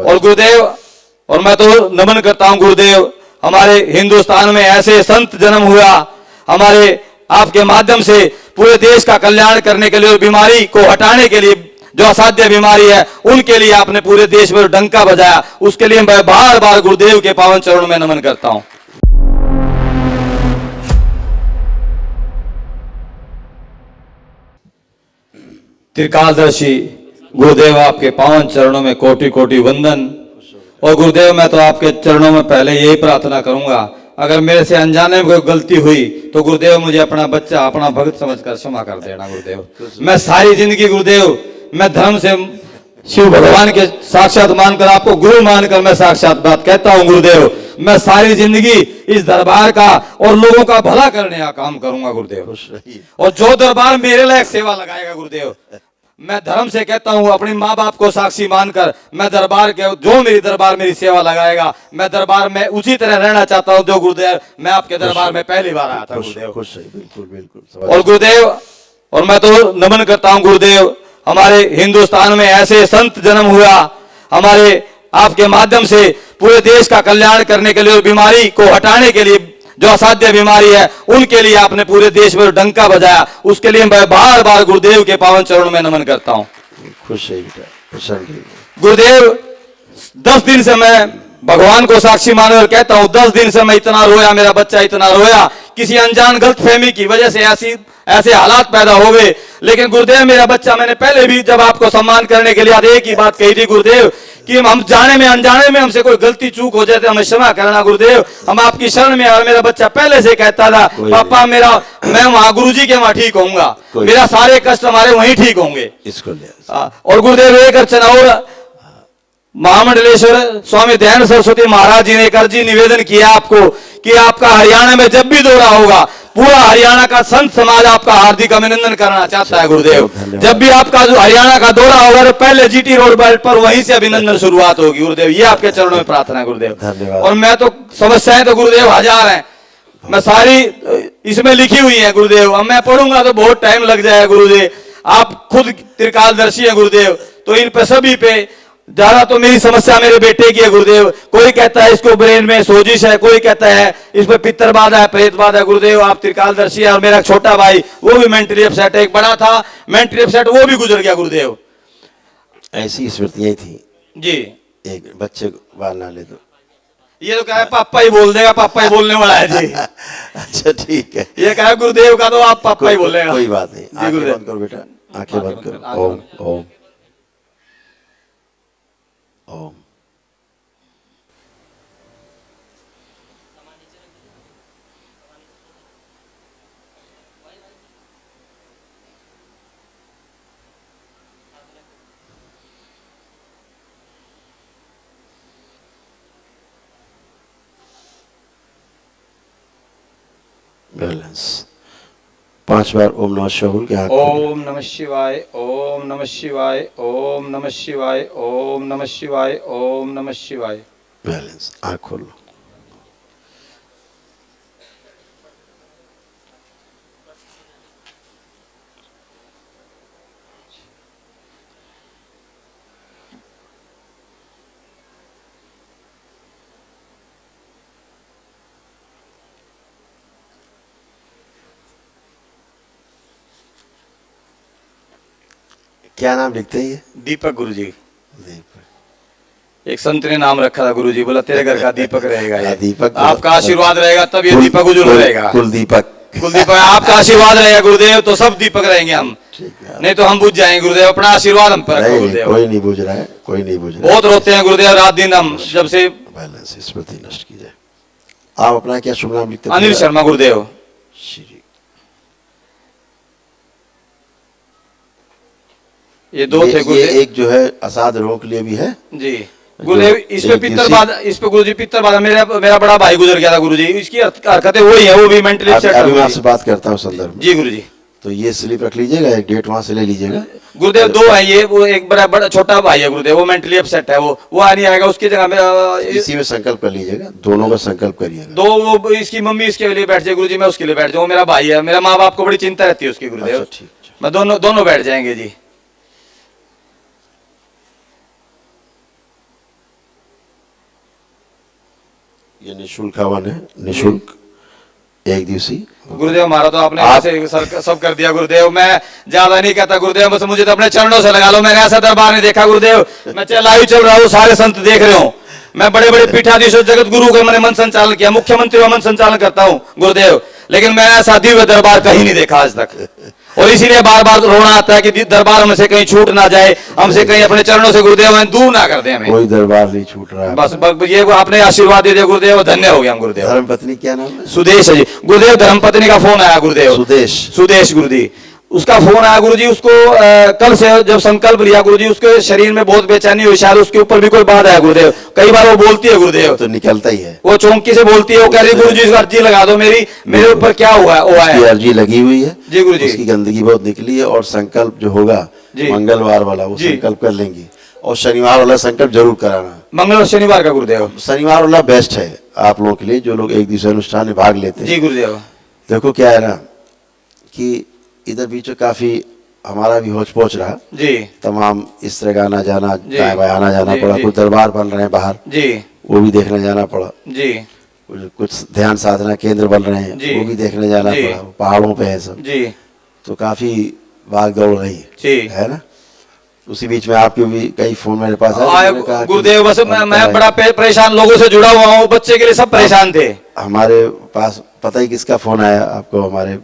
और गुरुदेव, और मैं तो नमन करता हूं गुरुदेव, हमारे हिंदुस्तान में ऐसे संत जन्म हुआ, हमारे आपके माध्यम से पूरे देश का कल्याण करने के लिए और बीमारी को हटाने के लिए, जो असाध्य बीमारी है उनके लिए आपने पूरे देश में डंका बजाया, उसके लिए मैं बार बार गुरुदेव के पावन चरणों में नमन करता हूं। त्रिकालदर्शी गुरुदेव, आपके पावन चरणों में कोटि कोटि वंदन। और गुरुदेव, मैं तो आपके चरणों में पहले यही प्रार्थना करूंगा, अगर मेरे से अनजाने में कोई गलती हुई तो गुरुदेव मुझे अपना बच्चा, अपना भक्त समझकर क्षमा कर देना गुरुदेव। मैं सारी जिंदगी गुरुदेव, मैं धर्म से शिव भगवान के साक्षात मानकर, आपको गुरु मानकर मैं साक्षात बात कहता हूं गुरुदेव। मैं सारी जिंदगी इस दरबार का और लोगों का भला करने का काम करूंगा गुरुदेव। और जो दरबार मेरे लायक सेवा लगाएगा गुरुदेव, मैं धर्म से कहता हूं, अपने माँ बाप को साक्षी मानकर, मैं दरबार के, जो मेरी दरबार मेरी सेवा लगाएगा, मैं दरबार में उसी तरह रहना चाहता हूं जो गुरुदेव मैं आपके दरबार में पहली बार आया था गुरुदेव। बिल्कुल बिल्कुल। और गुरुदेव, और मैं तो नमन करता हूं गुरुदेव, हमारे हिंदुस्तान में ऐसे संत जन्म हुआ, हमारे आपके माध्यम से पूरे देश का कल्याण करने के लिए और बीमारी को हटाने के लिए, जो असाध्य बीमारी है उनके लिए आपने पूरे देश में डंका बजाया, उसके लिए मैं बार बार गुरुदेव के पावन चरणों में नमन करता हूं। खुश है बेटा, गुरुदेव, 10 दिन से मैं भगवान को साक्षी मानकर कहता हूं, 10 दिन से मैं इतना रोया, मेरा बच्चा इतना रोया, किसी अनजान गलतफहमी की वजह से ऐसे हालात पैदा हो गए। लेकिन गुरुदेव, मेरा बच्चा, मैंने पहले भी जब आपको सम्मान करने के लिए आज एक ही बात कही थी गुरुदेव, कि हम जाने में अनजाने में हमसे कोई गलती चूक हो जाए तो हमें क्षमा करना गुरुदेव, हम आपकी शरण में। और मेरा बच्चा पहले से कहता था, पापा मैं वहां गुरुजी के वहां ठीक होऊंगा, मेरा सारे कष्ट हमारे वहीं ठीक होंगे। और गुरुदेव, एक अर्चना और, महामंडलेश्वर स्वामी दयानंद सरस्वती महाराज जी ने एक अर्जी निवेदन किया आपको कि आपका हरियाणा में जब भी दौरा होगा, पूरा हरियाणा का संत समाज आपका हार्दिक अभिनंदन करना चाहता है गुरुदेव। जब भी आपका जो हरियाणा का दौरा होगा तो पहले जीटी रोड पर वहीं से अभिनंदन शुरुआत होगी गुरुदेव। ये आपके चरणों में प्रार्थना है गुरुदेव। और मैं तो, समस्याएं तो गुरुदेव हजार हैं, मैं सारी इसमें लिखी हुई है गुरुदेव, अब मैं पढ़ूंगा तो बहुत टाइम लग जाएगा गुरुदेव। आप खुद त्रिकालदर्शी है गुरुदेव, तो इन पे सभी पे ज्यादा तो मेरी समस्या मेरे बेटे की है गुरुदेव। कोई कहता है इसको ब्रेन में सोजिश है, कोई कहता है इस पे पित्तर बाधा है, प्रेत बाधा है गुरुदेव। आप त्रिकालदर्शी है। और मेरा छोटा भाई वो भी मेंटली अपसेट है, एक बड़ा था मेंटली अपसेट, वो भी गुजर गया गुरुदेव। ऐसी स्मृतियां थी जी। एक बच्चे को बाल ना ले तो ये तो क्या है, पापा ही बोल देगा, पापा ही बोलने वाला है जी। अच्छा ठीक है, ये क्या है गुरुदेव का, तो आप पापा ही बोलेगा। कोई बात नहीं, आंखें बंद करो बेटा, आंखें बंद करो। ओम ओम ओम। बैलेंस 5 बार ओम नमः शिवाय के हाथ। ओम नमः शिवाय, ओम नमः शिवाय, ओम नमः शिवाय, ओम नमः शिवाय, ओम नमः शिवाय। बैलेंस, आँख खोलो। क्या नाम लिखते हैं ये? दीपक गुरुजी। दीपक। एक संत ने नाम रखा था गुरुजी, बोला तेरे घर का दीपक रहेगा ये। दीपक, आपका आशीर्वाद रहेगा तब ये दीपक उज्जवल रहेगा। कुलदीपक। कुलदीपक, आपका आशीर्वाद रहेगा गुरुदेव तो सब दीपक रहेंगे हम, नहीं तो हम बुझ जाएंगे गुरुदेव। अपना आशीर्वाद हम पर रखो गुरुदेव। कोई नहीं बुझ रहा है, कोई नहीं बुझ रहा है। बहुत रोते हैं गुरुदेव रात दिन हम, जब से बैलेंस स्मृति नष्ट की जाए। आप अपना क्या शुभ नाम लिखते हैं? अनिल शर्मा गुरुदेव। ये दो थे गुरुदेव। एक जो है असाध रोग के लिए भी है जी गुरुदेव। इस पे पित्तर बाधा, इस पे गुरुजी पित्तर बाधा, मेरा बड़ा भाई गुजर गया था गुरुजी, इसकी हरकतें वही है, वो भी मेंटली अपसेट है। अभी मैं आपसे बात करता हूँ संदर्भ में। जी गुरुजी। तो ये स्लिप रख लीजिएगा, एक डेट वहां से ले लीजिएगा गुरुदेव। दो है ये, वो एक बड़ा छोटा भाई है गुरुदेव, वो मेंटली अपसेट है, वो आ नहीं आएगा, उसकी जगह में इसी में संकल्प कर लीजिएगा, दोनों का संकल्प करिएगा। दो, वो इसकी मम्मी इसके लिए बैठ जाए गुरुजी, मैं उसके लिए बैठ जाऊँ, मेरा भाई है, मेरा माँ बाप को बड़ी चिंता रहती है उसकी गुरुदेव। ठीक, मैं दोनों बैठ जाएंगे जी। ये निःशुल्क हवन है, निःशुल्क एक दिवसीय। गुरुदेव हमारा तो आपने ऐसे सब कर दिया गुरुदेव। मैं ज्यादा नहीं कहता गुरुदेव, बस मुझे तो अपने चरणों से लगा लो। मैंने ऐसा दरबार नहीं देखा गुरुदेव। मैं लाइव चल रहा हूँ, सारे संत देख रहे हूँ। मैं बड़े बड़े पीठाधीशों जगत गुरु का मैंने मन संचालन किया, मुख्यमंत्री का मन संचालन करता हूँ गुरुदेव, लेकिन मैंने ऐसा दिव्य दरबार कहीं नहीं देखा आज तक। और इसीलिए बार बार रोना आता है कि दरबार हमसे कहीं छूट ना जाए, हमसे कहीं अपने चरणों से गुरुदेव हमें दूर ना कर दे हमें। कोई दरबार नहीं छूट रहा है। बस ये आपने आशीर्वाद दे दिया गुरुदेव, धन्य हो गया हम गुरुदेव। धर्मपत्नी क्या नाम है? सुदेश है जी गुरुदेव। धर्मपत्नी का फोन आया गुरुदेव, सुदेश। सुदेश गुरुजी, उसका फोन आया गुरुजी। उसको कल से जब संकल्प लिया गुरुजी, उसके शरीर में बहुत बेचैनी हुई, शायद उसके ऊपर भी कोई बात है गुरुदेव। कई बार वो बोलती है गुरुदेव, तो निकलता ही है, वो चौंकी से बोलती है, वो कह रही गुरुजी इसको अर्जी लगा दो मेरी, मेरे ऊपर क्या हुआ है। उसकी अर्जी लगी हुई है जी गुरुजी। उसकी गंदगी बहुत निकली है, और संकल्प जो होगा मंगलवार वाला वो संकल्प कर लेंगी, और शनिवार वाला संकल्प जरूर कराना। मंगल और शनिवार का गुरुदेव। शनिवार वाला बेस्ट है आप लोगों के लिए जो लोग एक दिवसीय अनुष्ठान में भाग लेते हैं। जी गुरुदेव। देखो क्या है ना कि इधर बीच में काफी हमारा भी होच पोच रहा जी, तमाम इस तरह का आना जाना, दाएं बाएं आना जाना जी, पड़ा। जी। कुछ दरबार बन रहे हैं बाहर, जी वो भी देखने जाना पड़ा। जी कुछ ध्यान साधना केंद्र बन रहे जी। हैं, वो भी देखने जाना जी। पड़ा। पहाड़ों पे है सब, जी तो काफी भाग दौड़ रही जी। है ना। उसी बीच में आपके भी कई फोन मेरे पास आए, आए मैंने कहा कि गुरुदेव। बस मैं बड़ा परेशान लोगों से जुड़ा हुआ हूँ, बच्चे के लिए सब परेशान थे। हमारे पास पता ही किसका फोन आया आपको, हमारे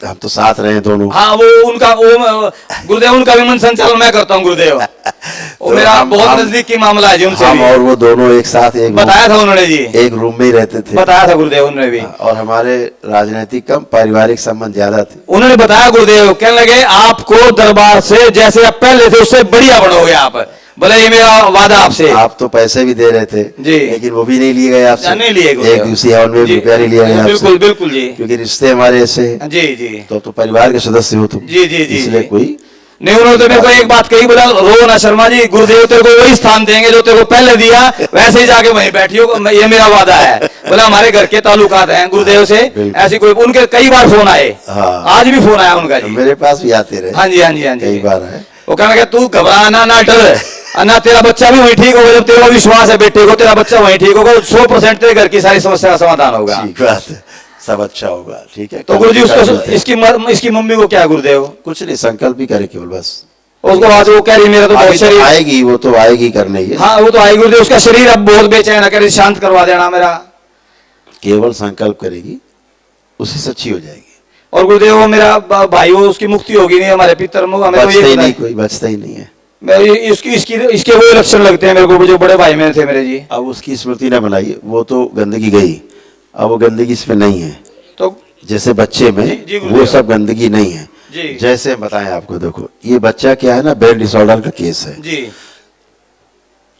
हम तो साथ रहे दोनों। हाँ वो उनका वो गुरुदेव, उनका भी मन संचालन मैं करता हूँ गुरुदेव। वो तो मेरा बहुत नजदीक की मामला है जी उनसे हम भी। और वो दोनों एक साथ एक बताया था उन्होंने जी, एक रूम में ही रहते थे। बताया था गुरुदेव उन्होंने भी। और हमारे राजनीतिक कम पारिवारिक संबंध ज्यादा थे। उन्होंने बताया गुरुदेव, कहने लगे आपको दरबार से जैसे आप पहले थे उससे बढ़िया बनोगे आप। बोले ये मेरा वादा आपसे। आप तो पैसे भी दे रहे थे जी, लेकिन वो भी नहीं लिए गए आपसे। नहीं लिए गुरुदेव। एक दिवसीय हवन में जी, रुपया नहीं लिया गया आपसे। बिल्कुल बिल्कुल जी, क्योंकि रिश्ते हमारे ऐसे हैं। जी जी। तो परिवार के सदस्य हो तुम। जी, जी, जी, इसलिए जी। कोई नहीं, उन्होंने तो मेरे को एक बात कही, बोला रो ना शर्मा जी, गुरुदेव तेरे को वही स्थान देंगे जो तेरे को पहले दिया, वैसे ही जाके वहीं बैठियो, ये मेरा वादा है। बोला हमारे घर के ताल्लुकात हैं गुरुदेव से, ऐसी कोई। उनके कई बार फोन आए, हाँ। आज भी फोन आया उनका जी। मेरे पास भी आते रहे। हाँ जी हाँ जी हाँ कई जी। बार है। वो कहने लगे तू घबराना ना डर, ना तेरा बच्चा भी वहीं ठीक होगा। जब तेरा विश्वास है बेटे को, तेरा बच्चा वहीं ठीक होगा, 100% तेरे घर की सारी समस्या का समाधान होगा। ठीक बात है, सब अच्छा होगा। ठीक है। तो गुरुजी उसको इसकी मम्मी को क्या है गुरुदेव? कुछ नहीं, संकल्प ही करे केवल बस। उसको आज वो कह रही मेरा तो बहुत अभी तो शरीर। आएगी, वो तो आएगी करने ही। हाँ वो तो आएगी गुरुदेव, उसका शरीर अब बहुत बेचैन है, कह रही शांत करवा देना मेरा। केवल संकल्प करेगी, उसी से अच्छी हो जाएगी। और गुरुदेव वो मेरा भाई, वो उसकी मुक्ति होगी नहीं, हमारे पितर हमें तो बचता ही ये नहीं, कोई बचता ही नहीं है। इसके वो लक्षण लगते हैं मेरे को, जो बड़े भाई में थे मेरे जी। अब उसकी स्मृति ना बनाइए, वो तो गंदगी गई, अब वो गंदगी इसमें नहीं है। तो जैसे बच्चे में जी, गुरुदेव। वो सब गंदगी नहीं है जी जैसे बताएं आपको। देखो ये बच्चा क्या है ना, ब्रेन डिसऑर्डर का केस है। जी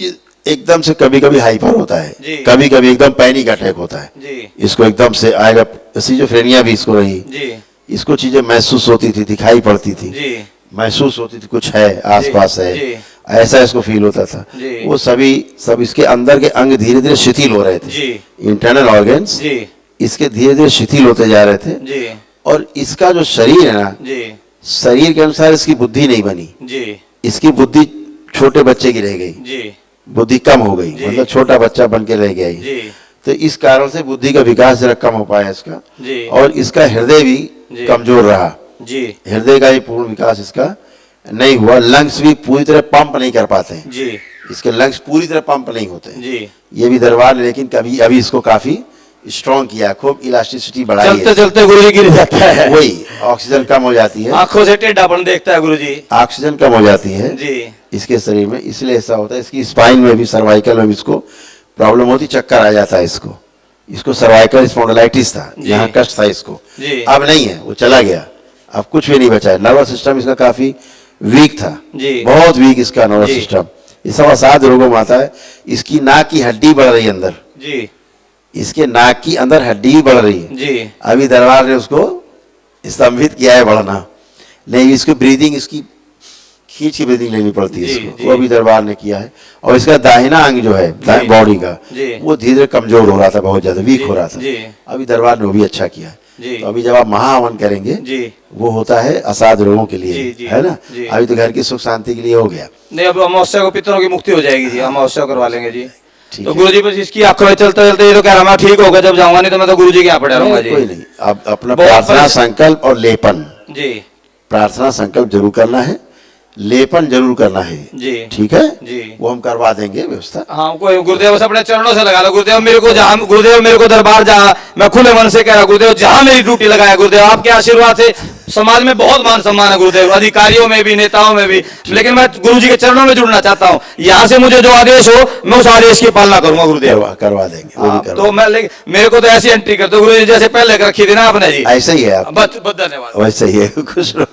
ये एकदम से कभी कभी हाइपर होता है, जी। कभी कभी एकदम पैनिक अटैक होता है। जी इसको एकदम से आएगा, सिजोफ्रेनिया भी इसको रही। जी इसको चीजें महसूस होती थी, दिखाई पड़ती थी, जी महसूस होती थी कुछ है आसपास जी। है, ऐसा इसको फील होता था। जी। वो सब इसके अंदर के अंग धीरे धीरे शिथिल हो रहे थे। जी इंटरनल ऑर्गन्स जी इसके धीरे धीरे शिथिल होते जा रहे थे। जी और इसका जो शरीर है ना, जी शरीर के अनुसार इसकी बुद्धि नहीं बनी। जी इसकी बुद्धि छोटे बच्चे की रह गई, जी बुद्धि कम हो गई, जी। मतलब छोटा बच्चा बन के रह गया ये। जी तो इस कारण से बुद्धि का विकास जरा कम हो पाया इसका। जी और इसका हृदय भी जी। कमजोर रहा, जी हृदय का भी पूर्ण विकास इसका नहीं हुआ। लंग्स भी पूरी तरह पंप नहीं कर पाते हैं, जी इसके लंग्स पूरी तरह पंप नहीं होते हैं। जी। ये भी दरबार ने लेकिन कभी अभी इसको काफी स्ट्रॉन्ग किया, खूब इलास्टिसिटी बढ़ाई चलते है। चलते गुरुजी गिर जाता है, वही ऑक्सीजन कम हो जाती है, आंखों से टेढ़ापन देखता है गुरुजी। ऑक्सीजन कम हो जाती है जी इसके शरीर में, इसलिए ऐसा होता है। इसकी स्पाइन में भी, सर्वाइकल में भी इसको प्रॉब्लम होती, चक्कर आ जाता है इसको सर्वाइकल स्पॉन्डिलाइटिस था, जी। यहाँ कष्ट था इसको। जी अब नहीं है, वो चला गया, अब कुछ भी नहीं बचा है। नर्वस सिस्टम इसका काफी वीक था, जी बहुत वीक इसका नर्वस जी। सिस्टम। ये सब असाध्य रोगों में आता है। इसकी नाक की हड्डी बढ़ रही है अंदर, जी इसके नाक की अंदर हड्डी बढ़ रही है। जी अभी दरबार ने उसको स्तंभित किया है बढ़ना, नहीं इसको ब्रीदिंग, इसकी खींच की ब्रीदिंग लेनी पड़ती है जी, इसको, जी। वो भी दरबार ने किया है। और इसका दाहिना अंग जो है जी। बॉडी का, जी। वो धीरे धीरे कमजोर हो रहा था, बहुत ज्यादा वीक हो रहा था। जी अभी दरबार ने वो भी अच्छा किया है। जी तो अभी जब आप महाहवन करेंगे, जी। वो होता है असाध्य रोगों के लिए, जी, जी, है ना। जी। अभी तो घर की सुख शांति के लिए हो गया। नहीं, अब अमावस्या को पितरों की मुक्ति हो जाएगी जी, अमावस्या करवा लेंगे जी। ठीक तो है। गुरुजी बस इसकी आंखों में चलते चलते ये तो कह रहा मैं ठीक होगा जब जाऊंगा, नहीं तो मैं तो गुरुजी के यहाँ पड़ा रहूंगा जी। कोई नहीं, आप अपना बहुत प्रार्थना परेशान- संकल्प और लेपन, जी प्रार्थना संकल्प जरूर करना है, लेपन जरूर करना है जी ठीक है जी। वो हम करवा देंगे व्यवस्था। हाँ कोई गुरुदेव बस अपने चरणों से लगा लो गुरुदेव, मेरे को जहाँ गुरुदेव मेरे को दरबार जहाँ मैं खुले मन से कह रहा गुरुदेव, जहाँ मेरी ड्यूटी लगाया गुरुदेव, आपके आशीर्वाद से समाज में बहुत मान सम्मान है गुरुदेव, अधिकारियों में भी नेताओं में भी, लेकिन मैं गुरुजी के चरणों में जुड़ना चाहता हूँ। यहाँ से मुझे जो आदेश हो मैं उस आदेश की पालना करूंगा गुरुदेव। करवा देंगे वो भी हाँ, करवा तो मैं मेरे को तो ऐसी एंट्री कर दो गुरुजी जैसे पहले रखी थी ना आपने जी। ऐसा ही है आप, बस धन्यवाद। वैसा ही है खुश रहो।